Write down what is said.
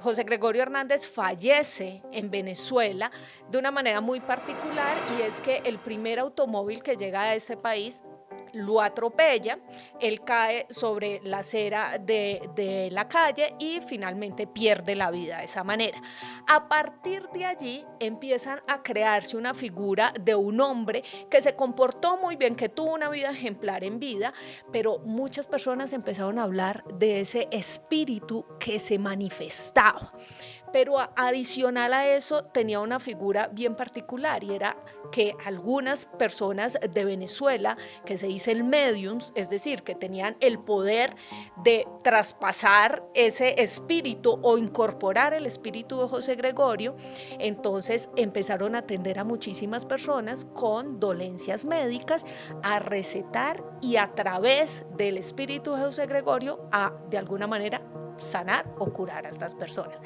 José Gregorio Hernández fallece en Venezuela de una manera muy particular, y es que el primer automóvil que llega a este país lo atropella, él cae sobre la acera de la calle y finalmente pierde la vida de esa manera. A partir de allí empiezan a crearse una figura de un hombre que se comportó muy bien, que tuvo una vida ejemplar en vida, pero muchas personas empezaron a hablar de ese espíritu que se manifestaba. Pero adicional a eso tenía una figura bien particular, y era que algunas personas de Venezuela, que se dicen mediums, es decir, que tenían el poder de traspasar ese espíritu o incorporar el espíritu de José Gregorio, entonces empezaron a atender a muchísimas personas con dolencias médicas, a recetar y a través del espíritu de José Gregorio a de alguna manera sanar o curar a estas personas.